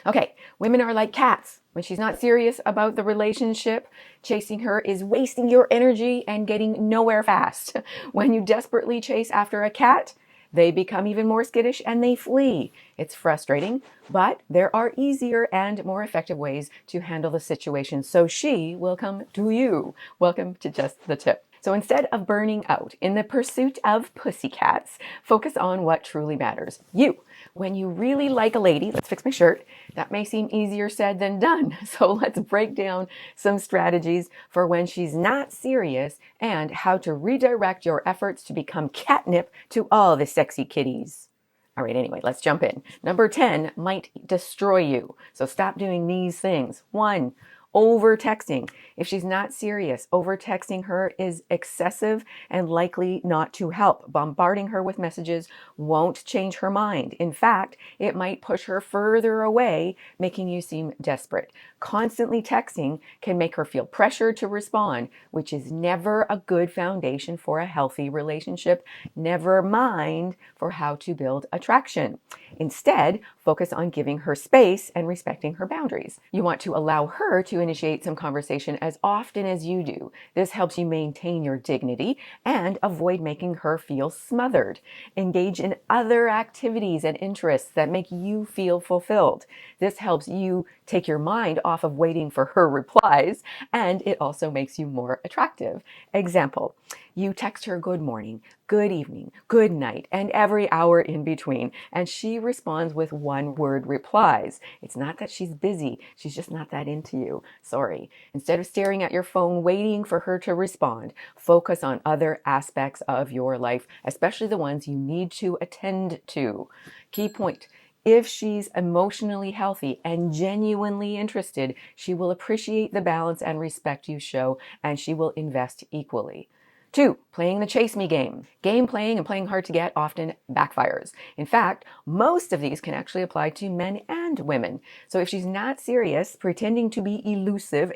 Okay, women are like cats. When she's not serious about the relationship, chasing her is wasting your energy and getting nowhere fast. When you desperately chase after a cat, they become even more skittish and they flee. It's frustrating, but there are easier and more effective ways to handle the situation so she will come to you. Welcome to Just the Tip. So instead of burning out in the pursuit of pussycats, focus on what truly matters. You. When you really like a lady, let's fix my shirt, that may seem easier said than done. So let's break down some strategies for when she's not serious and how to redirect your efforts to become catnip to all the sexy kitties. All right, anyway, let's jump in. Number 10 might destroy you. So stop doing these things. 1, over texting. If she's not serious, over texting her is excessive and likely not to help. Bombarding her with messages won't change her mind. In fact, it might push her further away, making you seem desperate. Constantly texting can make her feel pressure to respond, which is never a good foundation for a healthy relationship, never mind for how to build attraction. Instead, focus on giving her space and respecting her boundaries. You want to allow her to initiate some conversation as often as you do. This helps you maintain your dignity and avoid making her feel smothered. Engage in other activities and interests that make you feel fulfilled. This helps you take your mind off of waiting for her replies, and it also makes you more attractive. Example, you text her good morning, good evening, good night, and every hour in between, and she responds with one-word replies. It's not that she's busy, she's just not that into you. Sorry. Instead of staring at your phone waiting for her to respond, focus on other aspects of your life, especially the ones you need to attend to. Key point. If she's emotionally healthy and genuinely interested, she will appreciate the balance and respect you show, and she will invest equally. 2, playing the chase me game. Game playing and playing hard to get often backfires. In fact, most of these can actually apply to men and women. So if she's not serious, pretending to be elusive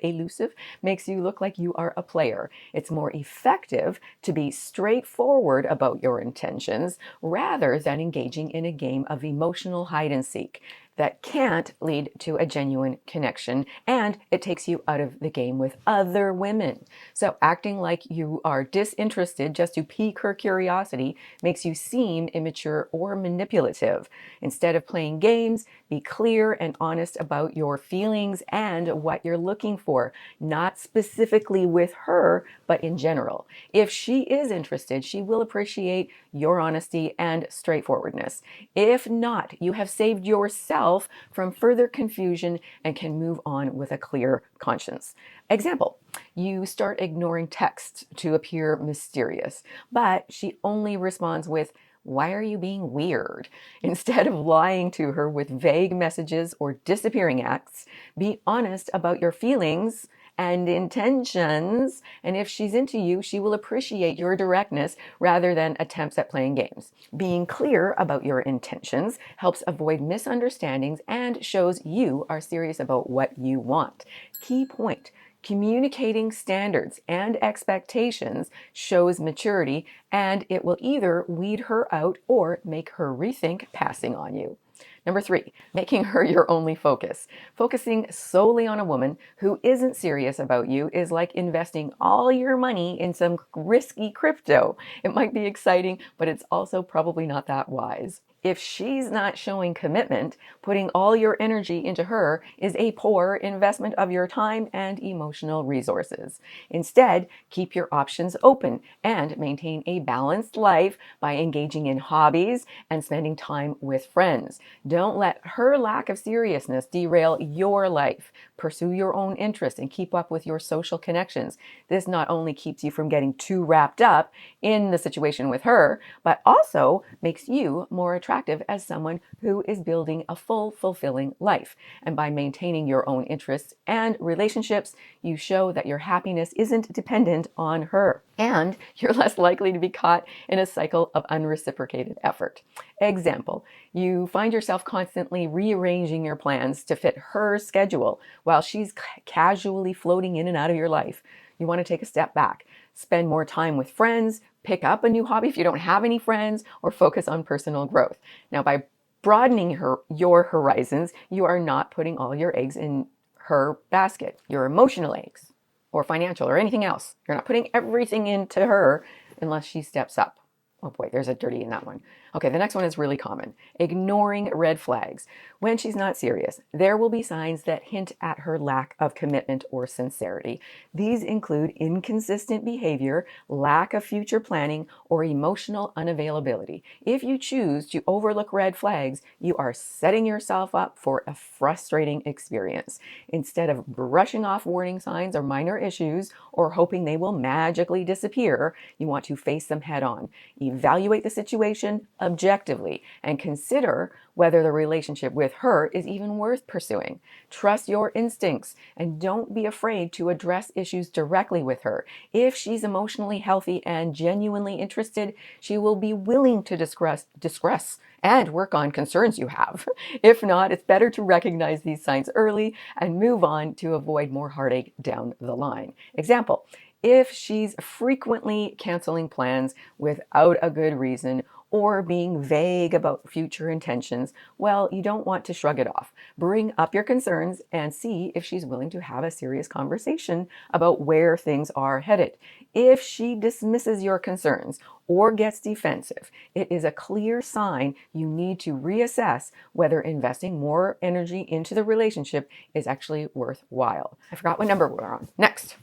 makes you look like you are a player. It's more effective to be straightforward about your intentions rather than engaging in a game of emotional hide and seek that can't lead to a genuine connection, and it takes you out of the game with other women. So acting like you are disinterested just to pique her curiosity makes you seem immature or manipulative. Instead of playing games, be clear and honest about your feelings and what you're looking for, not specifically with her, but in general. If she is interested, she will appreciate your honesty and straightforwardness. If not, you have saved yourself from further confusion and can move on with a clear conscience. Example, you start ignoring texts to appear mysterious, but she only responds with, "Why are you being weird?" Instead of lying to her with vague messages or disappearing acts, be honest about your feelings and intentions, and if she's into you, she will appreciate your directness rather than attempts at playing games. Being clear about your intentions helps avoid misunderstandings and shows you are serious about what you want. Key point. Communicating standards and expectations shows maturity, and it will either weed her out or make her rethink passing on you. Number 3, making her your only focus. Focusing solely on a woman who isn't serious about you is like investing all your money in some risky crypto. It might be exciting, but it's also probably not that wise. If she's not showing commitment, putting all your energy into her is a poor investment of your time and emotional resources. Instead, keep your options open and maintain a balanced life by engaging in hobbies and spending time with friends. Don't let her lack of seriousness derail your life. Pursue your own interests and keep up with your social connections. This not only keeps you from getting too wrapped up in the situation with her, but also makes you more attractive as someone who is building a full, fulfilling life. And by maintaining your own interests and relationships, you show that your happiness isn't dependent on her. And you're less likely to be caught in a cycle of unreciprocated effort. Example, you find yourself constantly rearranging your plans to fit her schedule while she's casually floating in and out of your life. You want to take a step back, spend more time with friends, pick up a new hobby if you don't have any friends, or focus on personal growth. Now, by broadening your horizons, you are not putting all your eggs in her basket, your emotional eggs or financial or anything else. You're not putting everything into her unless she steps up. Oh boy, there's a dirty in that one. Okay, the next one is really common. Ignoring red flags. When she's not serious, there will be signs that hint at her lack of commitment or sincerity. These include inconsistent behavior, lack of future planning, or emotional unavailability. If you choose to overlook red flags, you are setting yourself up for a frustrating experience. Instead of brushing off warning signs or minor issues or hoping they will magically disappear, you want to face them head on. Evaluate the situation objectively and consider whether the relationship with her is even worth pursuing. Trust your instincts and don't be afraid to address issues directly with her. If she's emotionally healthy and genuinely interested, she will be willing to discuss and work on concerns you have. If not, it's better to recognize these signs early and move on to avoid more heartache down the line. Example, if she's frequently canceling plans without a good reason or being vague about future intentions, well, you don't want to shrug it off. Bring up your concerns and see if she's willing to have a serious conversation about where things are headed. If she dismisses your concerns or gets defensive, it is a clear sign you need to reassess whether investing more energy into the relationship is actually worthwhile. I forgot what number we're on. Next.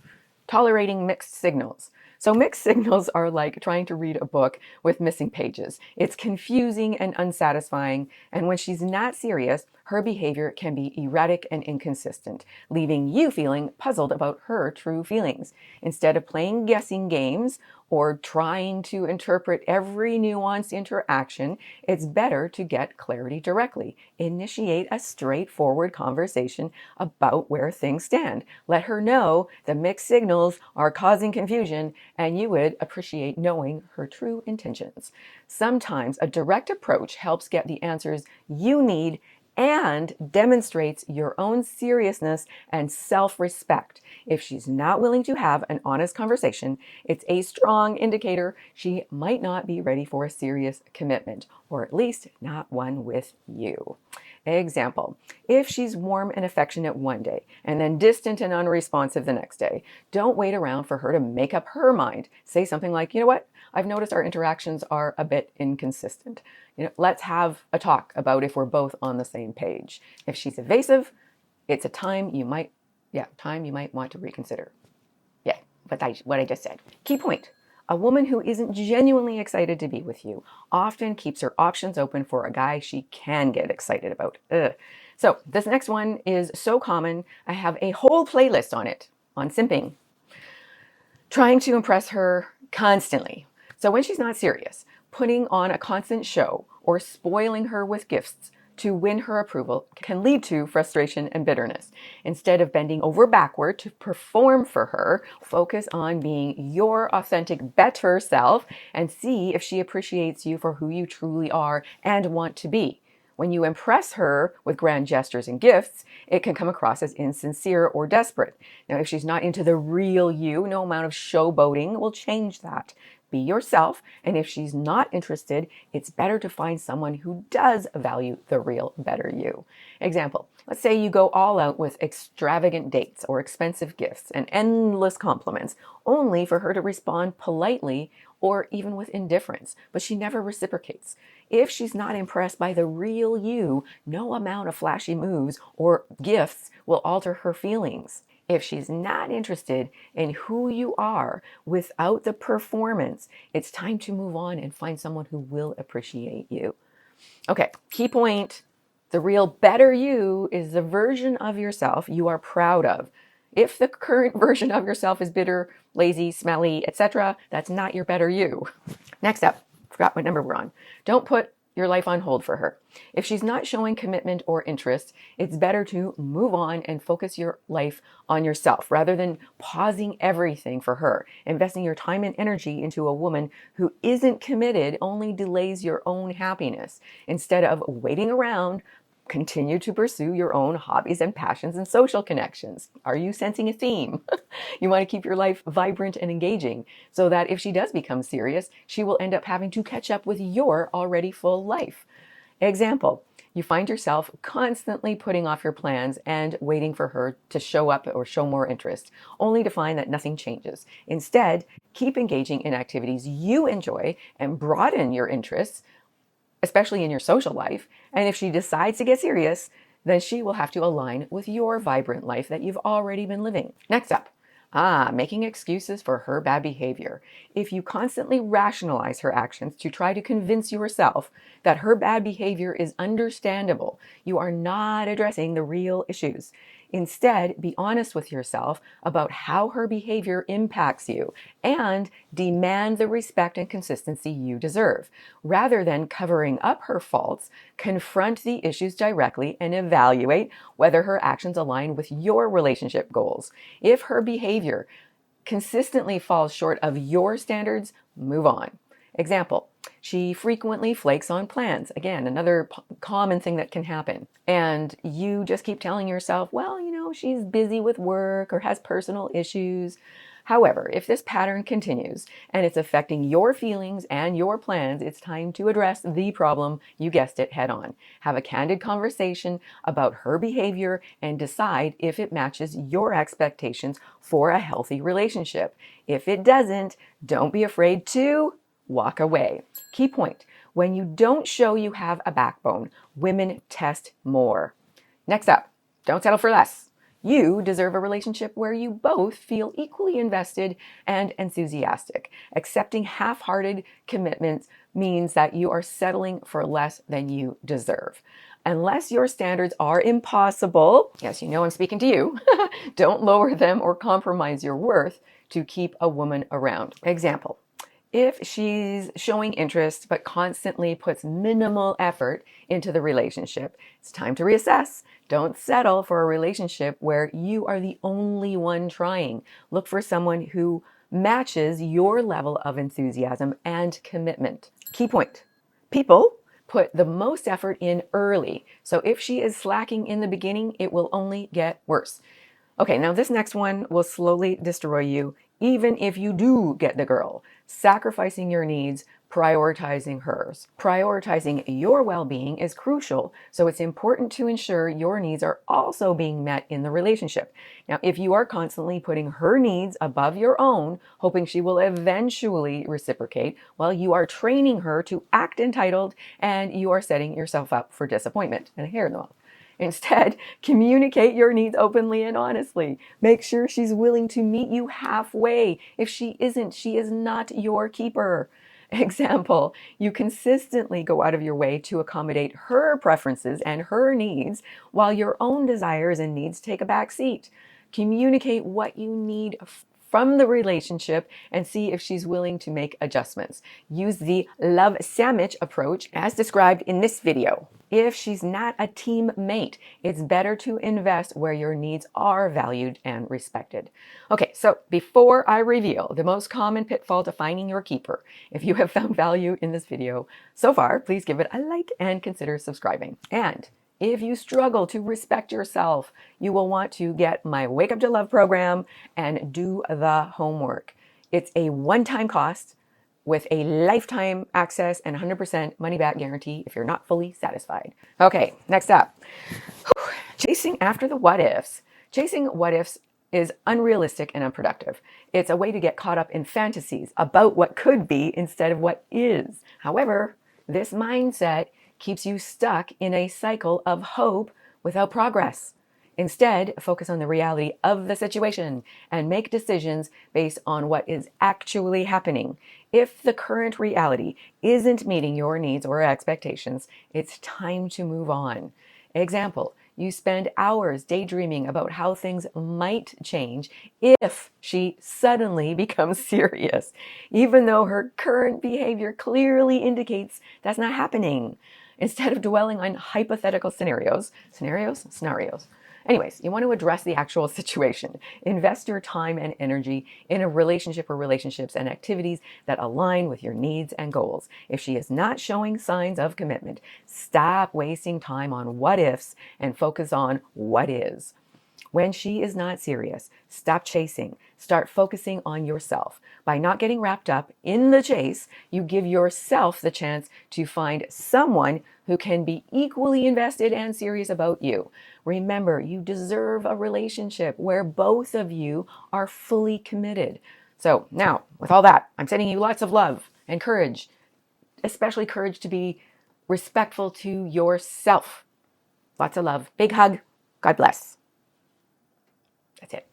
Tolerating mixed signals. So mixed signals are like trying to read a book with missing pages. It's confusing and unsatisfying, and when she's not serious, her behavior can be erratic and inconsistent, leaving you feeling puzzled about her true feelings. Instead of playing guessing games or trying to interpret every nuanced interaction, it's better to get clarity directly. Initiate a straightforward conversation about where things stand. Let her know the mixed signals are causing confusion and you would appreciate knowing her true intentions. Sometimes a direct approach helps get the answers you need and demonstrates your own seriousness and self-respect. If she's not willing to have an honest conversation, it's a strong indicator she might not be ready for a serious commitment, or at least not one with you. Example, if she's warm and affectionate one day and then distant and unresponsive the next day, don't wait around for her to make up her mind. Say something like, you know what? I've noticed our interactions are a bit inconsistent. Let's have a talk about if we're both on the same page. If she's evasive, it's a time you might want to reconsider. Yeah, what I just said. Key point. A woman who isn't genuinely excited to be with you often keeps her options open for a guy she can get excited about. Ugh. So this next one is so common, I have a whole playlist on it, on simping. Trying to impress her constantly. So when she's not serious, putting on a constant show or spoiling her with gifts to win her approval can lead to frustration and bitterness. Instead of bending over backward to perform for her, focus on being your authentic, better self and see if she appreciates you for who you truly are and want to be. When you impress her with grand gestures and gifts, it can come across as insincere or desperate. Now, if she's not into the real you, no amount of showboating will change that. Be yourself, and if she's not interested, it's better to find someone who does value the real, better you. Example, let's say you go all out with extravagant dates or expensive gifts and endless compliments, only for her to respond politely or even with indifference, but she never reciprocates. If she's not impressed by the real you, no amount of flashy moves or gifts will alter her feelings. If she's not interested in who you are without the performance, it's time to move on and find someone who will appreciate you. Okay, key point. The real better you is the version of yourself you are proud of. If the current version of yourself is bitter, lazy, smelly, etc., that's not your better you. Next up, forgot what number we're on. Don't put your life on hold for her. If she's not showing commitment or interest, it's better to move on and focus your life on yourself rather than pausing everything for her. Investing your time and energy into a woman who isn't committed only delays your own happiness. Instead of waiting around, continue to pursue your own hobbies and passions and social connections. Are you sensing a theme? You want to keep your life vibrant and engaging so that if she does become serious, she will end up having to catch up with your already full life. Example, You find yourself constantly putting off your plans and waiting for her to show up or show more interest, only to find that nothing changes. Instead, keep engaging in activities you enjoy and broaden your interests, especially in your social life. And if she decides to get serious, then she will have to align with your vibrant life that you've already been living. Next up, making excuses for her bad behavior. If you constantly rationalize her actions to try to convince yourself that her bad behavior is understandable, you are not addressing the real issues. Instead, be honest with yourself about how her behavior impacts you and demand the respect and consistency you deserve. Rather than covering up her faults, confront the issues directly and evaluate whether her actions align with your relationship goals. If her behavior consistently falls short of your standards, move on. Example, she frequently flakes on plans. Again, another common thing that can happen. And you just keep telling yourself, well, she's busy with work or has personal issues. However, if this pattern continues and it's affecting your feelings and your plans, it's time to address the problem, you guessed it, head on. Have a candid conversation about her behavior and decide if it matches your expectations for a healthy relationship. If it doesn't, don't be afraid to walk away. Key point: when you don't show you have a backbone, women test more. Next up, don't settle for less. You deserve a relationship where you both feel equally invested and enthusiastic. Accepting half-hearted commitments means that you are settling for less than you deserve. Unless your standards are impossible, yes, I'm speaking to you, don't lower them or compromise your worth to keep a woman around. Example: if she's showing interest but constantly puts minimal effort into the relationship, it's time to reassess. Don't settle for a relationship where you are the only one trying. Look for someone who matches your level of enthusiasm and commitment. Key point: people put the most effort in early. So if she is slacking in the beginning, it will only get worse. Okay, now this next one will slowly destroy you, even if you do get the girl. Sacrificing your needs, prioritizing hers. Prioritizing your well-being is crucial, so it's important to ensure your needs are also being met in the relationship. Now, if you are constantly putting her needs above your own, hoping she will eventually reciprocate, well, you are training her to act entitled and you are setting yourself up for disappointment and a hair in the mouth. Instead, communicate your needs openly and honestly. Make sure she's willing to meet you halfway. If she isn't, she is not your keeper. Example: you consistently go out of your way to accommodate her preferences and her needs while your own desires and needs take a back seat. Communicate what you need from the relationship and see if she's willing to make adjustments. Use the love sandwich approach as described in this video. If she's not a teammate, it's better to invest where your needs are valued and respected. Okay, so before I reveal the most common pitfall to finding your keeper, if you have found value in this video so far, please give it a like and consider subscribing. And if you struggle to respect yourself, you will want to get my Wake Up to Love program and do the homework. It's a one-time cost with a lifetime access and 100% money-back guarantee if you're not fully satisfied. Okay, next up. Chasing after the what-ifs. Chasing what-ifs is unrealistic and unproductive. It's a way to get caught up in fantasies about what could be instead of what is. However, this mindset keeps you stuck in a cycle of hope without progress. Instead, focus on the reality of the situation and make decisions based on what is actually happening. If the current reality isn't meeting your needs or expectations, it's time to move on. Example: you spend hours daydreaming about how things might change if she suddenly becomes serious, even though her current behavior clearly indicates that's not happening. Instead of dwelling on hypothetical scenarios. Anyways, you want to address the actual situation. Invest your time and energy in a relationship or relationships and activities that align with your needs and goals. If she is not showing signs of commitment, stop wasting time on what ifs and focus on what is. When she is not serious, stop chasing. Start focusing on yourself. By not getting wrapped up in the chase, you give yourself the chance to find someone who can be equally invested and serious about you. Remember, you deserve a relationship where both of you are fully committed. So now, with all that, I'm sending you lots of love and courage, especially courage to be respectful to yourself. Lots of love. Big hug. God bless. That's it.